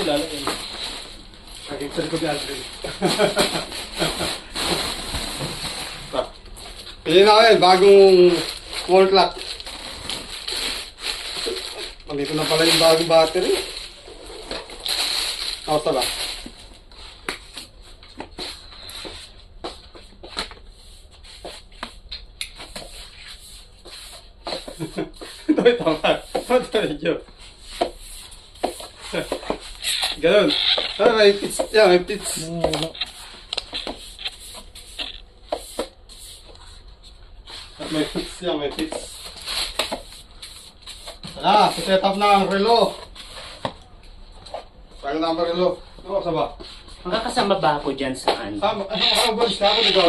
lalagay. Ay, sa likod ni Aldrin. Pili na kayo, bagong wall clock. Nandito na pala yung bagong battery. Kamusta ba? Ito, tama. Ito, medyo. Ganun. May pits. Yan, may pits. May pits yan, may pits. Wala, set up na ang relo. Saan na ang relo? Ano ka ba? Makakasama ba ako dyan sa ano? Ano ba? Ako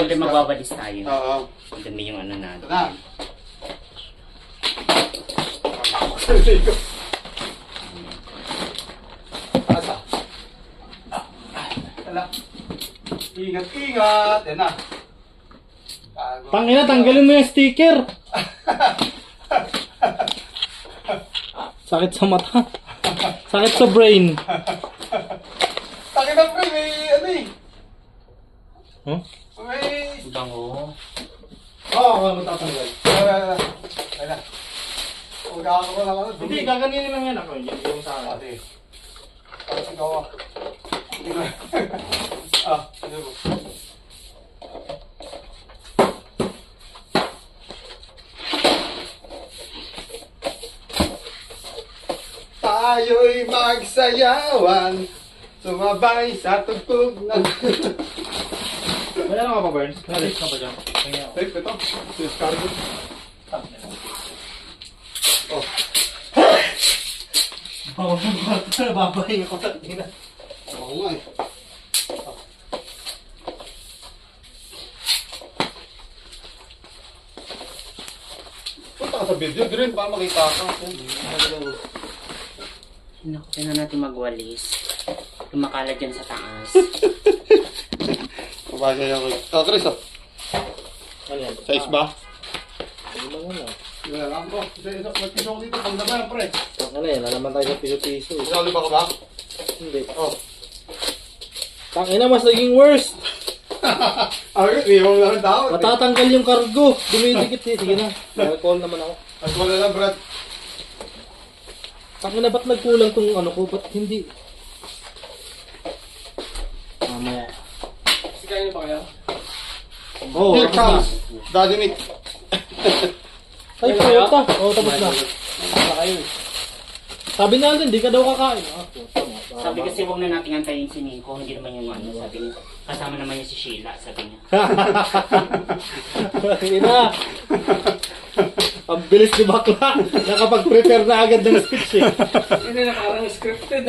Hindi magbabalis tayo. Oo. Ang dami yung ano natin. Ito na. Asa? Wala. Ingat, ingat. Yan na. Tangina, tanggalin mo yung sticker. Sakit sa mata. Sakit sa brain. Takin na pre, may ano eh. Huh? May... Bango. Oo, ano tatanggal. Ay na. Huwag ko lang ano. Hindi, gaganinin lang yan ako. Yan yung sa akin. Ate. Parang ikaw ah. Ah, ano mo? Tayo'y magsayawan, sumabay sa tugtog ng... Wala na ka pa, Burns? Nalis ka pa dyan? Tape, ito. Sis cargo. Oh. Babahin ako sa tina. Oo nga eh. Punta ka sa video, Drin, para makita ka. Naku, tingnan natin magwalis. Lumakalat dyan sa taas. Kabagay ako. Oh, Chris, oh. Ano yan? Size ba? Ano lang yan? Wala lang po. Magpiso ko dito, pang naman, pre. Ano yan? Nalaman tayo sa piso-piso. Isali ba ka ba? Hindi. Oh. Tangina, mas naging worst. Ay, hindi mo lang tao. Matatanggal yung cargo. Dumidikit eh. Sige na. Call naman ako. At wala lang, Brad. Tangina, ba't nagkulang tong ano ko? Ba't hindi? Mamaya. Sikayin pa kaya? Oh, Here comes Daddy Nick. Ay, puta. Oh, tapos na. Sabi nga din, di ka daw kakain. Ah, puta mo. Sabi kasi huwag na natin antayin si Nico. Hindi naman yung ano. Sabi niya, kasama naman niya si Sheila. Sabi niya. Ina. Ang bilis ni bakla. Nakapag-prepare na agad ng speech eh. Hindi na parang scripted.